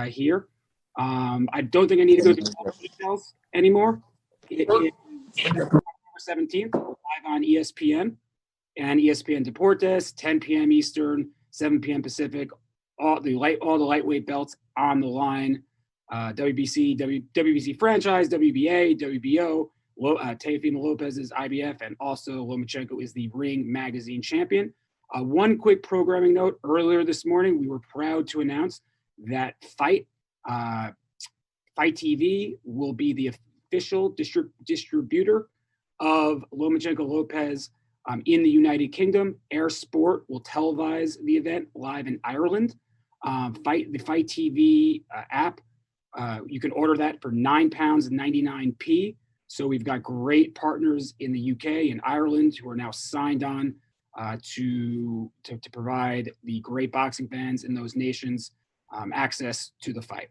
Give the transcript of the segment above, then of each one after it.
here. I don't think I need to go through all the details anymore. It is October 17th, live on ESPN and ESPN Deportes, 10 p.m. Eastern, 7 p.m. Pacific. All the lightweight belts on the line. WBC, WBC franchise, WBA, WBO. Teofimo Lopez is IBF, and also Lomachenko is the Ring Magazine champion. One quick programming note: earlier this morning, we were proud to announce that Fight TV will be the official distributor of Lomachenko Lopez in the United Kingdom. Air Sport will televise the event live in Ireland. The Fight TV app, you can order that for £9.99. So we've got great partners in the UK and Ireland who are now signed on to provide the great boxing fans in those nations access to the fight.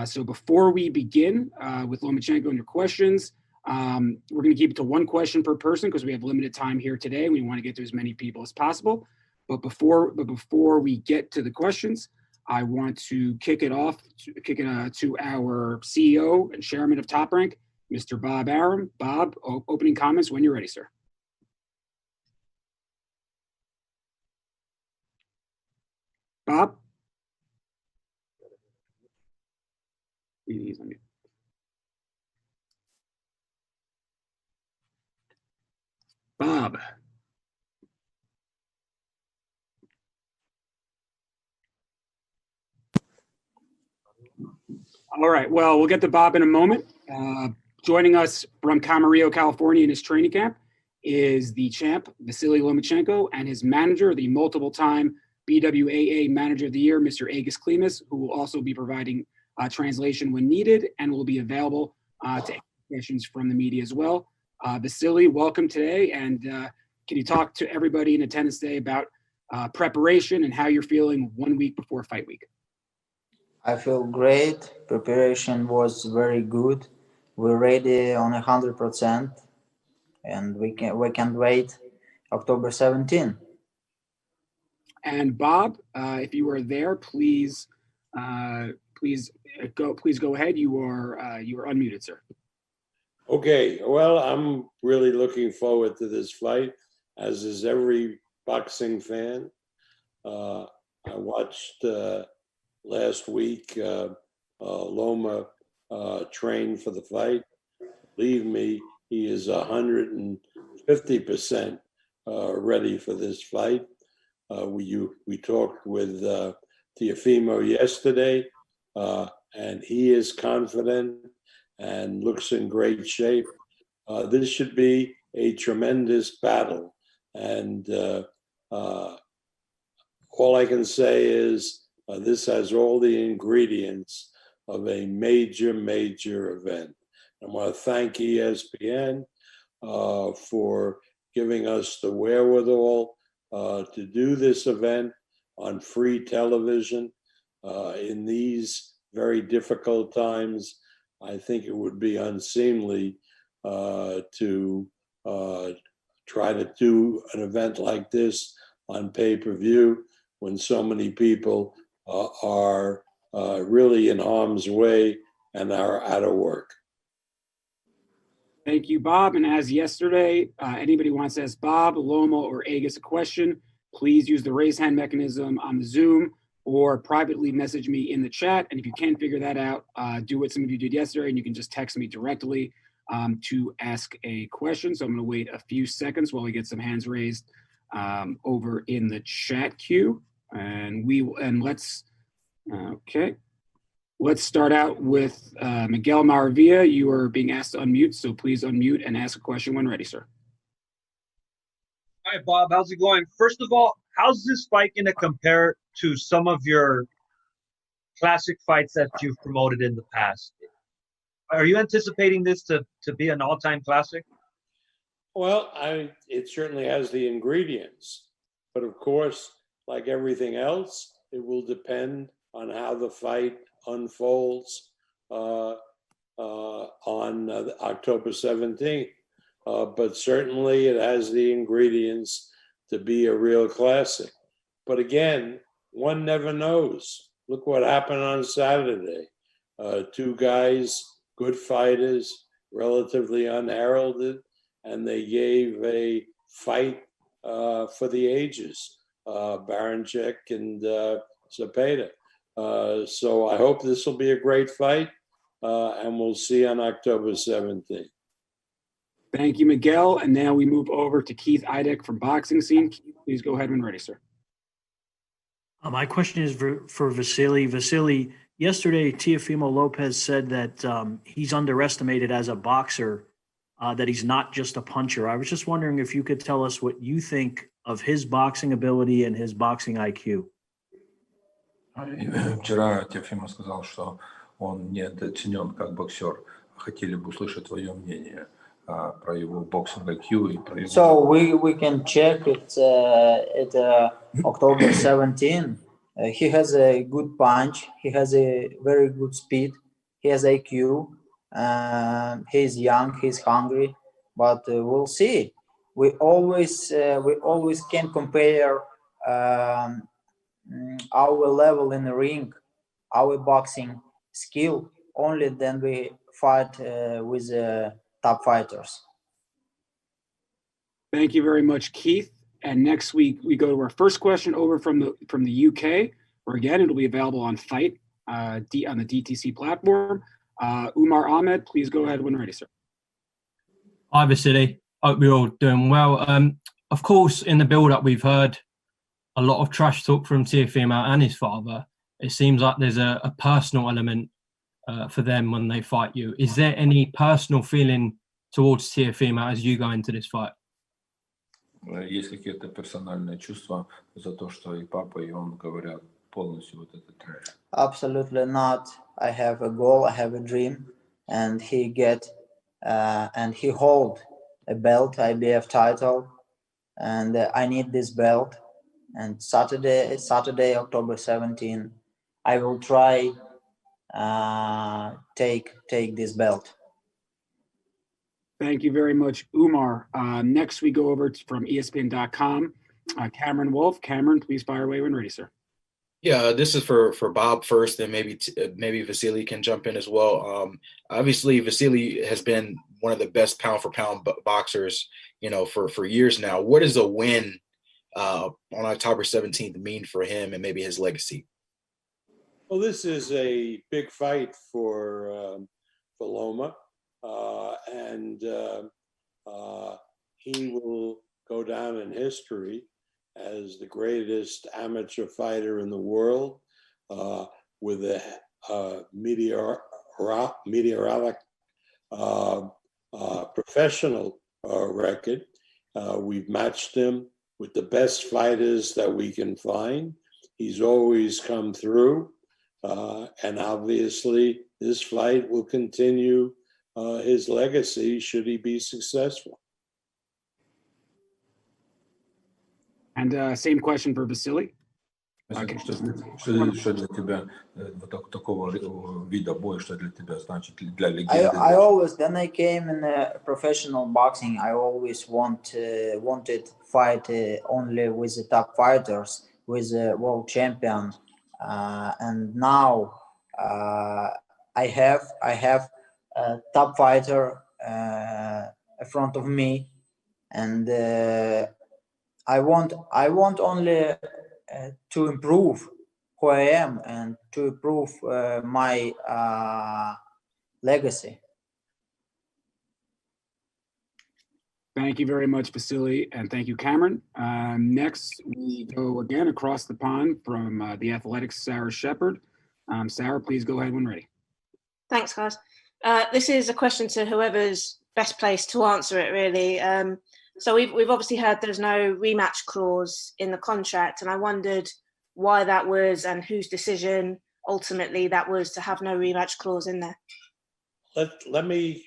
So before we begin with Lomachenko and your questions, we're going to keep it to one question per person because we have limited time here today. We want to get to as many people as possible. But before we get to the questions, I want to kick it to our CEO and chairman of Top Rank, Mr. Bob Arum. Bob, opening comments when you're ready, sir. Bob? He's on mute. Bob. All right, well, we'll get to Bob in a moment. Joining us from Camarillo, California in his training camp is the champ, Vasyl Lomachenko, and his manager, the multiple-time BWAA Manager of the Year, Mr. Agus Klimas, who will also be providing translation when needed and will be available to answer questions from the media as well. Vasyl, welcome today, and can you talk to everybody in attendance today about preparation and how you're feeling 1 week before fight week? I feel great. Preparation was very good. We're ready on 100%, and we can't wait October 17. And Bob, if you are there, please go ahead. You are unmuted, sir. Okay. Well, I'm really looking forward to this fight, as is every boxing fan. I watched last week Loma train for the fight. Believe me, he is 150% ready for this fight. We talked with Teofimo yesterday, and he is confident and looks in great shape. This should be a tremendous battle, and all I can say is this has all the ingredients of a major event. I want to thank ESPN for giving us the wherewithal to do this event on free television in these very difficult times. I think it would be unseemly to try to do an event like this on pay-per-view when so many people are really in harm's way and are out of work. Thank you, Bob. And as yesterday, anybody wants to ask Bob, Loma, or Agus a question, please use the raise hand mechanism on the Zoom or privately message me in the chat. And if you can't figure that out, do what some of you did yesterday, and you can just text me directly to ask a question. So I'm going to wait a few seconds while we get some hands raised over in the chat queue. Let's start out with Miguel Maravilla. You are being asked to unmute, so please unmute and ask a question when ready, sir. Hi, Bob. How's it going? First of all, how's this fight going to compare to some of your classic fights that you've promoted in the past? Are you anticipating this to be an all-time classic? Well, it certainly has the ingredients. But of course, like everything else, it will depend on how the fight unfolds on October 17th. But certainly it has the ingredients to be a real classic. But again, one never knows. look what happened on Saturday. Two guys, good fighters, relatively unheralded, and they gave a fight for the ages, Baranchek and Zepeda. So I hope this will be a great fight, and we'll see on October 17th. Thank you, Miguel. And now we move over to Keith Idek from Boxing Scene. Keith, please go ahead when ready, sir. My question is for Vasyl. Vasyl, yesterday Teofimo Lopez said that he's underestimated as a boxer, that he's not just a puncher. I was just wondering if you could tell us what you think of his boxing ability and his boxing IQ. Вчера Теофима сказал, что он недооценен как боксер. Хотели бы услышать твое мнение про его боксинг IQ и про его... So we can check it at October 17. He has a good punch. He has a very good speed. He has IQ. He's young. He's hungry. But we'll see. We always can compare our level in the ring, our boxing skill, only then we fight with top fighters. Thank you very much, Keith. And next week we go to our first question over from the UK, where again it'll be available on Fight on the DTC platform. Umar Ahmed, please go ahead when ready, sir. Hi, Vasyl. Hope you're all doing well. Of course, in the build-up, we've heard a lot of trash talk from Teofimo and his father. It seems like there's a personal element for them when they fight you. Is there any personal feeling towards Teofimo as you go into this fight? Есть какие-то персональные чувства за то, что и папа, и он говорят полностью вот этот трэш? Absolutely not. I have a goal, I have a dream, and he hold a belt, IBF title, and I need this belt. And Saturday, October 17, I will try take this belt. Thank you very much, Umar. Next, we go over from ESPN.com. Cameron Wolf. Cameron, please fire away when ready, sir. Yeah, this is for Bob first, and maybe Vasyl can jump in as well. Obviously, Vasyl has been one of the best pound-for-pound boxers, for years now. What does a win on October 17th mean for him and maybe his legacy? Well, this is a big fight for Loma, and he will go down in history as the greatest amateur fighter in the world, with a meteoric professional record. We've matched him with the best fighters that we can find. He's always come through, and obviously this fight will continue his legacy should he be successful. And same question for Vasyl. Что для тебя вот такого вида боя, что для тебя значит для легенды? I always, when I came in professional boxing, I always wanted fight only with the top fighters, with the world champion, and now I have a top fighter in front of me, and I want only to improve who I am and to improve my legacy. Thank you very much, Vasyl, and thank you, Cameron. Next, we go again across the pond from the Athletics, Sarah Shepard. Sarah, please go ahead when ready. Thanks, guys. This is a question to whoever's best placed to answer it, really. So we've obviously heard there's no rematch clause in the contract, and I wondered why that was and whose decision ultimately that was to have no rematch clause in there. Let me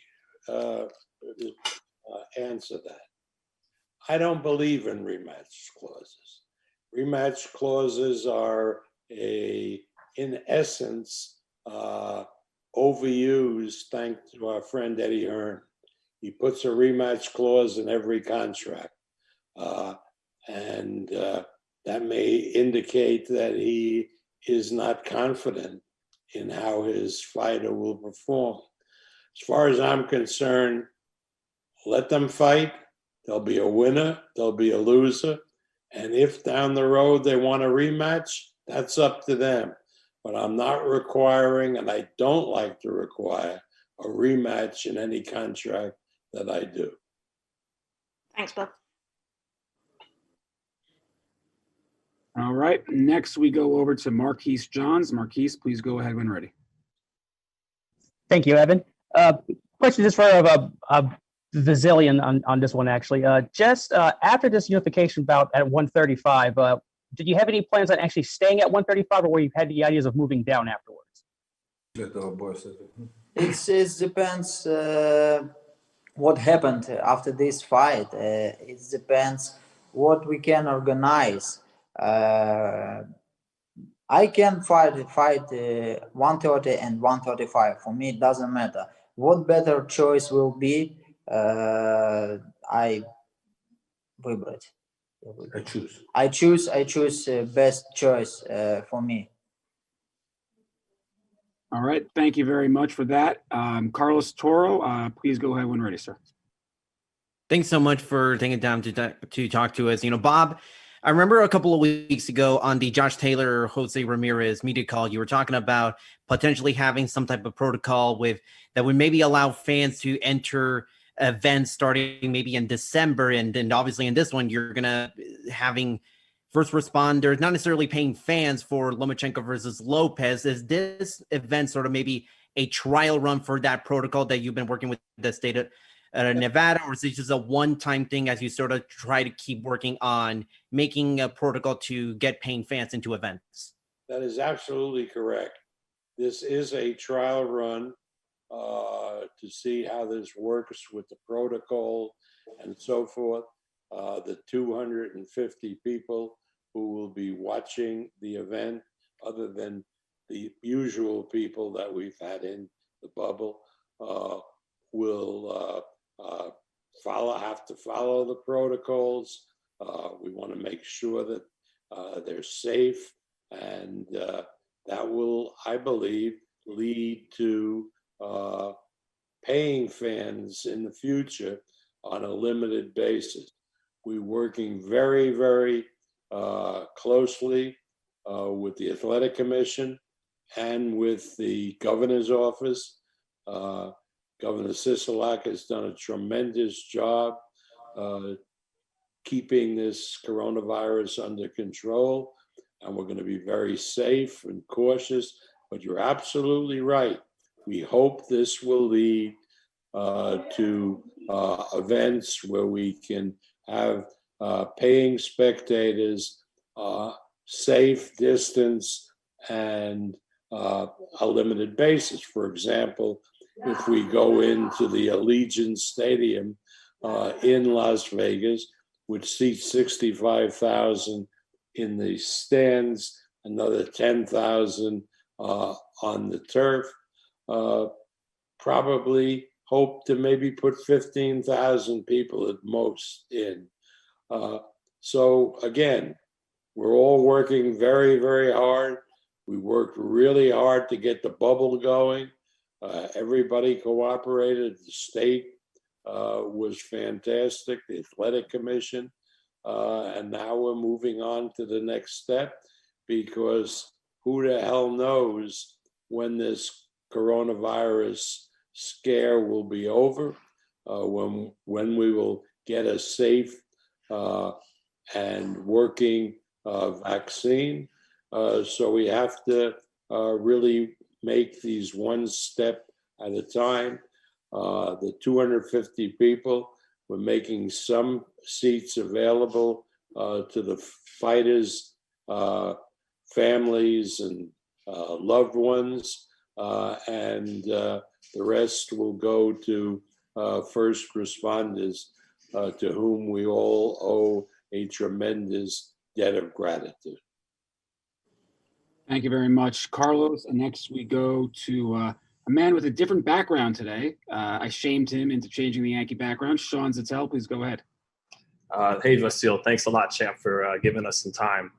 answer that. I don't believe in rematch clauses. Rematch clauses are in essence, overused, thanks to our friend Eddie Hearn. He puts a rematch clause in every contract. And that may indicate that he is not confident in how his fighter will perform. As far as I'm concerned, let them fight. There'll be a winner, there'll be a loser. And if down the road they want a rematch, that's up to them. But I'm not requiring, and I don't like to require, a rematch in any contract that I do. Thanks, Bob. All right. Next, we go over to Marquise Johns. Marquise, please go ahead when ready. Thank you, Evan. Question just for Vasyl on this one, actually. Just after this unification bout at 135, did you have any plans on actually staying at 135, or were you had the ideas of moving down afterwards? It depends what happened after this fight. It depends what we can organize. I can fight 130 and 135. For me, it doesn't matter. What better choice will be? I choose best choice for me. All right. Thank you very much for that. Carlos Toro, please go ahead when ready, sir. Thanks so much for taking time to talk to us. Bob, I remember a couple of weeks ago on the Josh Taylor, Jose Ramirez media call, you were talking about potentially having some type of protocol that would maybe allow fans to enter events starting maybe in December. And then obviously in this one, you're going to having first responders, not necessarily paying fans for Lomachenko versus Lopez. Is this event sort of maybe a trial run for that protocol that you've been working with the state of Nevada, or is it just a one-time thing as you sort of try to keep working on making a protocol to get paying fans into events? That is absolutely correct. This is a trial run to see how this works with the protocol and so forth. The 250 people who will be watching the event, other than the usual people that we've had in the bubble, will have to follow the protocols. We want to make sure that they're safe, and that will, I believe, lead to paying fans in the future on a limited basis. We're working very, very closely with the Athletic Commission and with the governor's office. Governor Sisolak has done a tremendous job keeping this coronavirus under control, and we're going to be very safe and cautious. But you're absolutely right. We hope this will lead to events where we can have paying spectators, safe distance, and a limited basis. For example, if we go into the Allegiant Stadium in Las Vegas, which seats 65,000 in the stands, another 10,000 on the turf, probably hope to maybe put 15,000 people at most in. So again, we're all working very, very hard. We worked really hard to get the bubble going. Everybody cooperated. The state was fantastic, the Athletic Commission, and now we're moving on to the next step, because who the hell knows when this coronavirus scare will be over, when we will get a safe and working vaccine. So we have to really make these one step at a time. The 250 people, we're making some seats available to the fighters' families and loved ones, and the rest will go to first responders, to whom we all owe a tremendous debt of gratitude. Thank you very much, Carlos. And next we go to a man with a different background today. I shamed him into changing the Yankee background. Sean Zattel, please go ahead. Hey, Vasyl. Thanks a lot, champ, for giving us some time.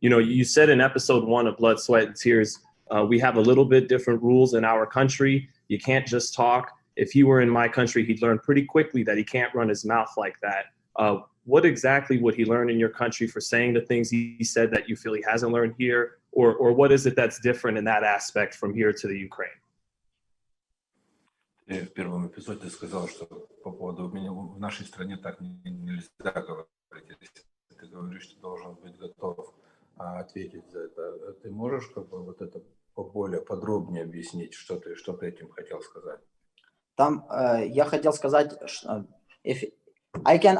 You know, you said in episode 1 of Blood, Sweat, and Tears, we have a little bit different rules in our country. You can't just talk. If he were in my country, he'd learn pretty quickly that he can't run his mouth like that. What exactly would he learn in your country for saying the things he said that you feel he hasn't learned here? Or what is it that's different in that aspect from here to the Ukraine? Ты в первом эпизоде сказал, что по поводу меня в нашей стране так нельзя говорить. Если ты говоришь, что должен быть готов ответить за это. Ты можешь как бы вот это более подробнее объяснить, что ты этим хотел сказать? Там я хотел сказать, if I can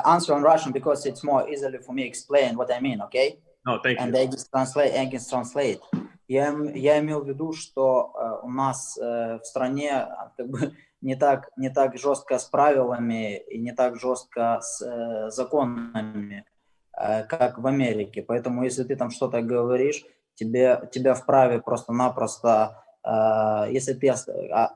answer in Russian because it's more easily for me explain what I mean, okay? No, thank you. And I can translate. Я имел в виду, что у нас в стране как бы не так жестко с правилами и не так жестко с законами, как в Америке. Поэтому если ты там что-то говоришь, тебя вправе просто-напросто, если ты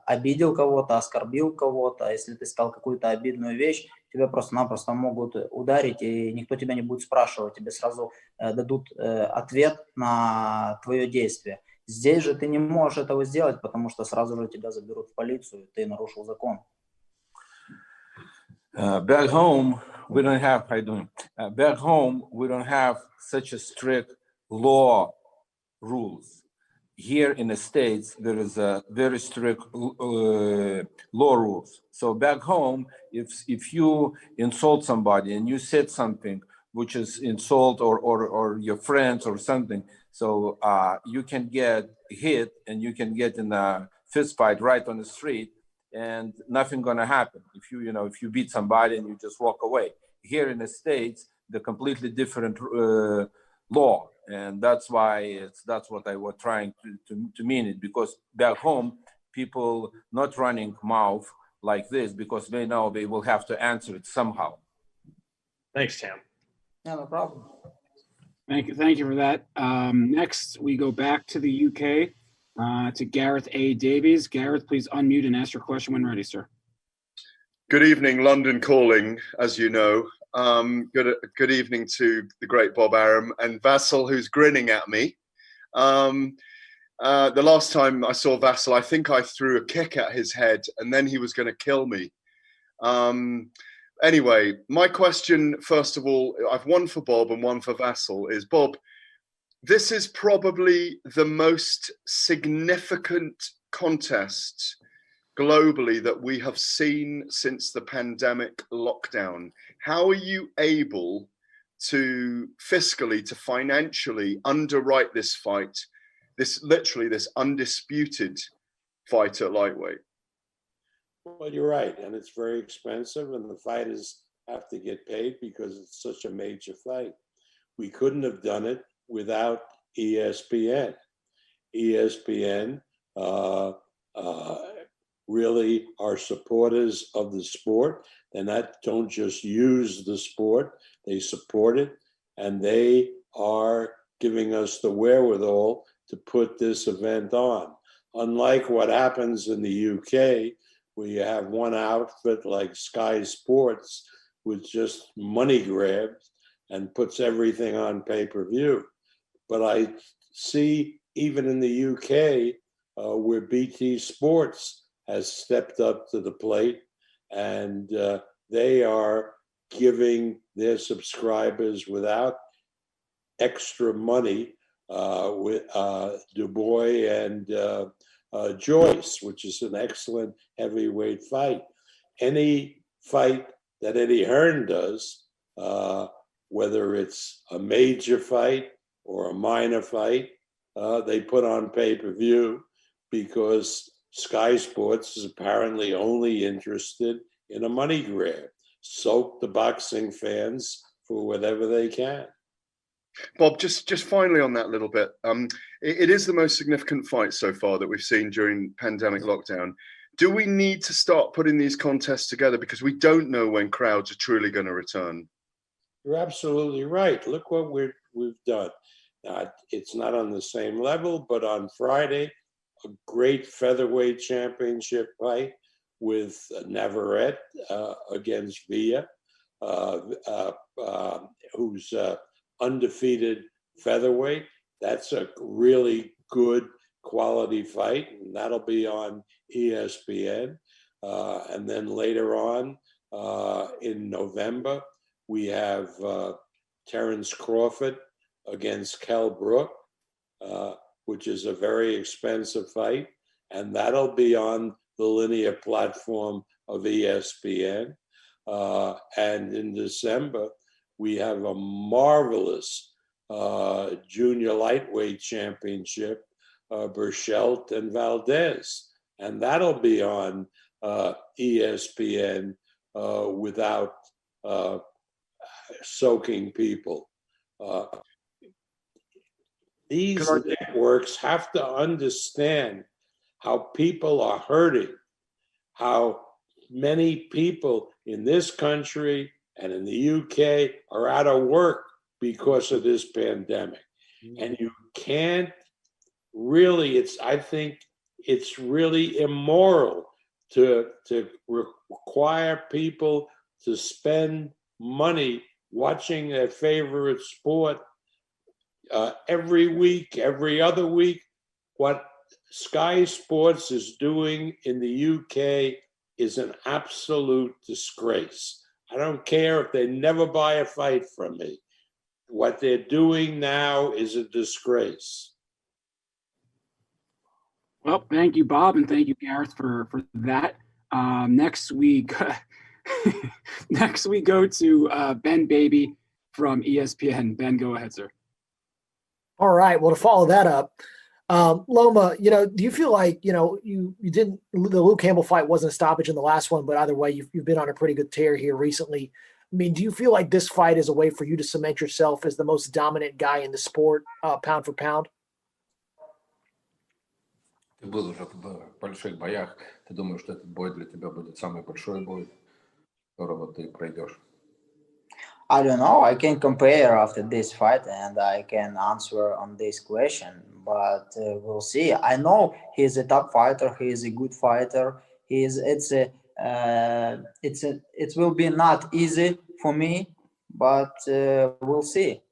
обидел кого-то, оскорбил кого-то, если ты сказал какую-то обидную вещь, тебя просто-напросто могут ударить, и никто тебя не будет спрашивать, тебе сразу дадут ответ на твое действие. Здесь же ты не можешь этого сделать, потому что сразу же тебя заберут в полицию, ты нарушил закон. Back home, we don't have, how you doing? Back home, we don't have such a strict law rules. Here in the States, there is a very strict law rules. So back home, if you insult somebody and you said something which is insult or your friends or something, so you can get hit and you can get in a fist fight right on the street, and nothing gonna happen if you beat somebody and you just walk away. Here in the States, the completely different law. And that's why that's what I was trying to mean it, because back home, people not running mouth like this because they know they will have to answer it somehow. Thanks, Tam. Yeah, no problem. Thank you for that. Next, we go back to the UK to Gareth A. Davies. Gareth, please unmute and ask your question when ready, sir. Good evening, London calling, as you know. Good evening to the great Bob Arum and Vasyl, who's grinning at me. The last time I saw Vasyl, I think I threw a kick at his head and then he was going to kill me. Anyway, my question, first of all, I've one for Bob and one for Vasyl, is Bob, this is probably the most significant contest globally that we have seen since the pandemic lockdown. How are you able to fiscally, to financially underwrite this fight, this undisputed fight at lightweight? Well, you're right, and it's very expensive, and the fighters have to get paid because it's such a major fight. We couldn't have done it without ESPN. ESPN really are supporters of the sport. They don't just use the sport, they support it, and they are giving us the wherewithal to put this event on. Unlike what happens in the UK, where you have one outfit like Sky Sports with just money grabs and puts everything on pay-per-view. But I see even in the UK where BT Sports has stepped up to the plate, and they are giving their subscribers without extra money with Dubois and Joyce, which is an excellent heavyweight fight. Any fight that Eddie Hearn does, whether it's a major fight or a minor fight, they put on pay-per-view because Sky Sports is apparently only interested in a money grab. Soak the boxing fans for whatever they can. Bob, just finally on that little bit, it is the most significant fight so far that we've seen during pandemic lockdown. Do we need to start putting these contests together because we don't know when crowds are truly going to return? You're absolutely right. Look what we've done. It's not on the same level, but on Friday, a great featherweight championship fight with Navarrete against Villa, who's undefeated featherweight. That's a really good quality fight, and that'll be on ESPN. And then later on in November, we have Terence Crawford against Kell Brook, which is a very expensive fight, and that'll be on the linear platform of ESPN. And in December, we have a marvelous junior lightweight championship, Burchelt and Valdez, and that'll be on ESPN without soaking people. These networks have to understand how people are hurting, how many people in this country and in the UK are out of work because of this pandemic. And you can't really, I think it's really immoral to require people to spend money watching their favorite sport every week, every other week. What Sky Sports is doing in the UK is an absolute disgrace. I don't care if they never buy a fight from me. What they're doing now is a disgrace. Well, thank you, Bob, and thank you, Gareth, for that. Next we go to Ben Baby from ESPN. Ben, go ahead, sir. All right. Well, to follow that up, Loma, do you feel like, you didn't, the Luke Campbell fight wasn't a stoppage in the last one, but either way, you've been on a pretty good tear here recently. I mean, do you feel like this fight is a way for you to cement yourself as the most dominant guy in the sport, pound for pound? Ты был уже в больших боях. Ты думаешь, что этот бой для тебя будет самый большой бой, которого ты пройдешь? I don't know. I can compare after this fight and I can answer on this question, but we'll see. I know he's a top fighter. He is a good fighter. It will be not easy for me, but we'll see.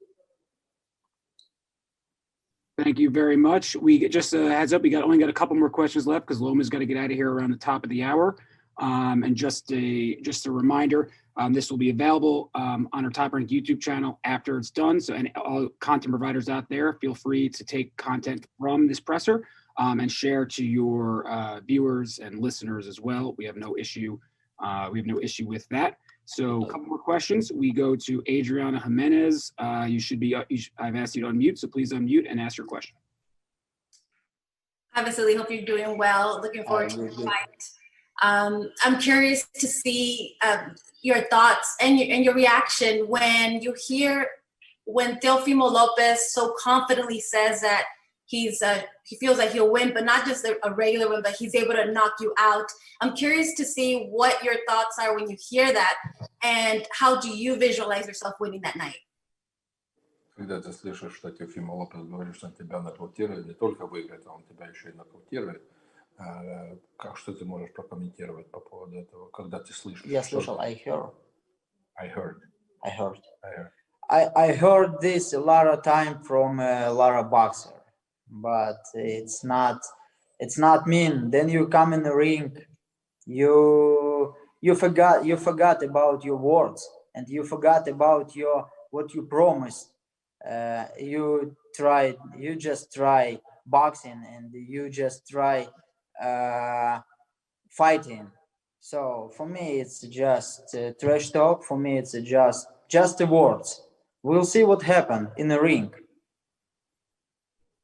Thank you very much. We just a heads up, only got a couple more questions left because Loma's got to get out of here around the top of the hour. And just a reminder, this will be available on our Top Rank YouTube channel after it's done. So, and all content providers out there, feel free to take content from this presser and share to your viewers and listeners as well. We have no issue. With that. So, a couple more questions. We go to Adriana Jimenez. I've asked you to unmute, so please unmute and ask your question. Hi, Vasyl. Hope you're doing well. Looking forward to the fight. I'm curious to see your thoughts and your reaction when you hear when Teofimo Lopez so confidently says that he feels like he'll win, but not just a regular win, but he's able to knock you out. I'm curious to see what your thoughts are when you hear that, and how do you visualize yourself winning that night? Когда ты слышишь, что Теофимо Лопес говорит, что он тебя нокаутирует, не только выиграет, а он тебя еще и нокаутирует, что ты можешь прокомментировать по поводу этого, когда ты слышишь? Я слышал, I heard this a lot of time from a lot of boxers. But it's not mean. Then you come in the ring, you forgot about your words, and you forgot about what you promised. You just try boxing, and you just try fighting. So for me, it's just trash talk. For me, it's just the words. We'll see what happens in the ring.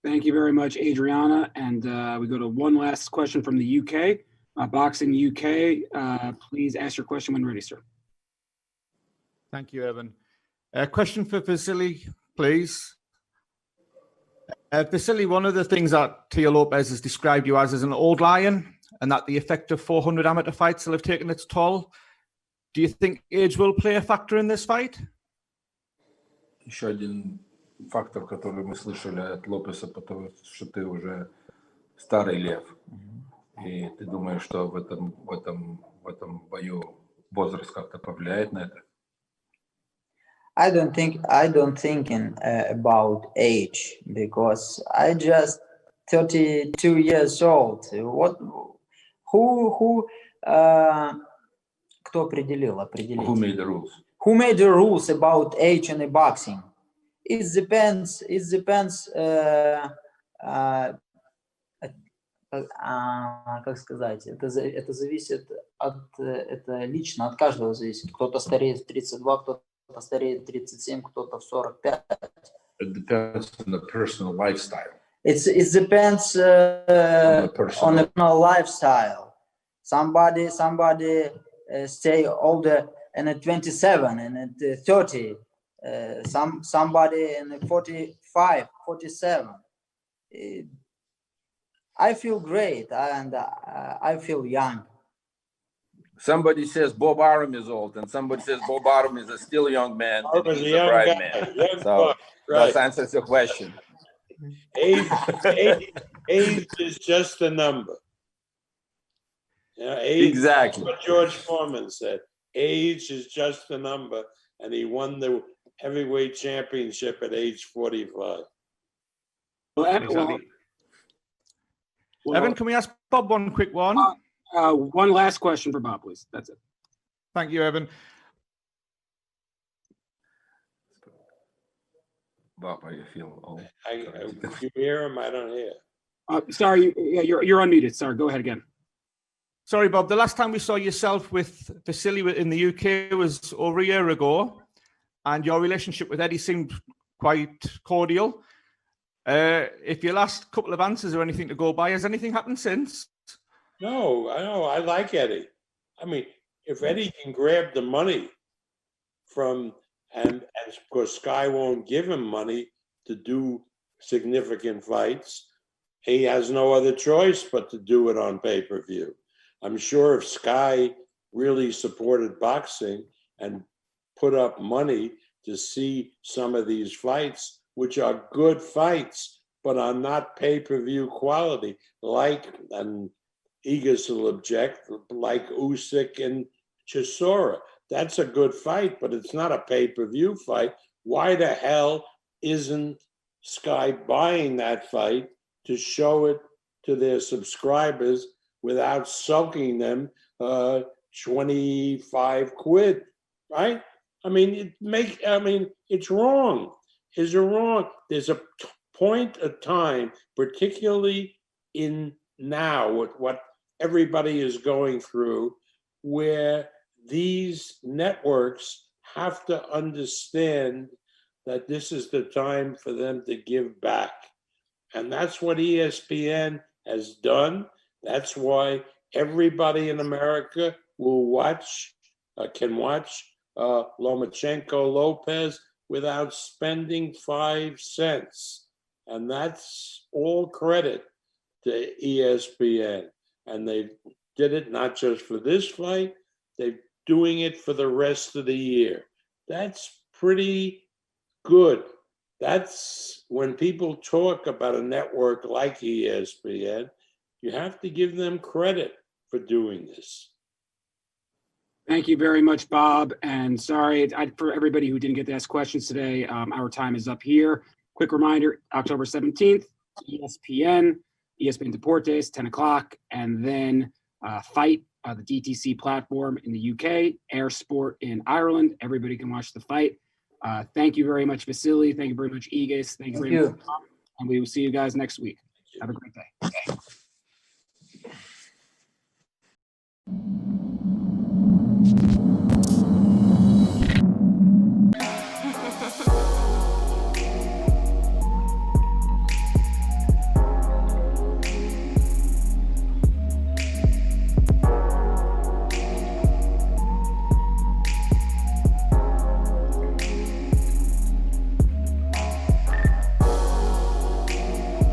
Thank you very much, Adriana. And we go to one last question from the UK. Boxing UK, please ask your question when ready, sir. Thank you, Evan. Question for Vasyl, please. Vasyl, one of the things that Teo Lopez has described you as an old lion, and that the effect of 400 amateur fights will have taken its toll. Do you think age will play a factor in this fight? Еще один фактор, который мы слышали от Лопеса, потому что ты уже старый лев, и ты думаешь, что в этом бою возраст как-то повлияет на это? I don't thinking about age because I just 32 years old. What? Who? Кто определил? Who made the rules? Who made the rules about age in the boxing? It depends. Как сказать? Это зависит это лично от каждого зависит. Кто-то стареет в 32, кто-то стареет в 37, кто-то в 45. It depends on the personal lifestyle. It depends on the personal lifestyle. Somebody stay older and at 27 and at 30. Somebody in 45, 47. I feel great and I feel young. Somebody says Bob Arum is old, and somebody says Bob Arum is a still young man, and Arum is he's a a young bright guy, man. young So buck, right. that answers your question. Age is just a number. Age, Exactly. what George Foreman said. Age is just a number, and he won the heavyweight championship at age 45. Evan, can we ask Bob one quick one? One last question for Bob, please. That's it. Thank you, Evan. Bob, how you feel old? You hear him? I don't hear. Sorry, you're unmuted. Sorry, go ahead again. Sorry, Bob. The last time we saw yourself with Vasyl in the UK was over a year ago, and your relationship with Eddie seemed quite cordial. If your last couple of answers or anything to go by, has anything happened since? No, I like Eddie. I mean, if Eddie can grab the money from, and of course Sky won't give him money to do significant fights, he has no other choice but to do it on pay-per-view. I'm sure if Sky really supported boxing and put up money to see some of these fights, which are good fights, but are not pay-per-view quality, like, and Igas will object, like Usyk and Chisora. That's a good fight, but it's not a pay-per-view fight. Why the hell isn't Sky buying that fight to show it to their subscribers without soaking them 25 quid, right? I mean, it's wrong. Is it wrong? There's a point of time, particularly in now with what everybody is going through, where these networks have to understand that this is the time for them to give back. And that's what ESPN has done. That's why everybody in America can watch Lomachenko Lopez without spending 5 cents. And that's all credit to ESPN. And they did it not just for this fight, they're doing it for the rest of the year. That's pretty good. That's when people talk about a network like ESPN, you have to give them credit for doing this. Thank you very much, Bob. And sorry for everybody who didn't get to ask questions today. Our time is up here. Quick reminder, October 17th, ESPN Deportes, 10 o'clock, and then Fight, the DTC platform in the UK, Air Sport in Ireland. Everybody can watch the fight. Thank you very much, Vasyl. Thank you very much, Igas. Thank you very much, Bob. And we will see you guys next week. Have a great day.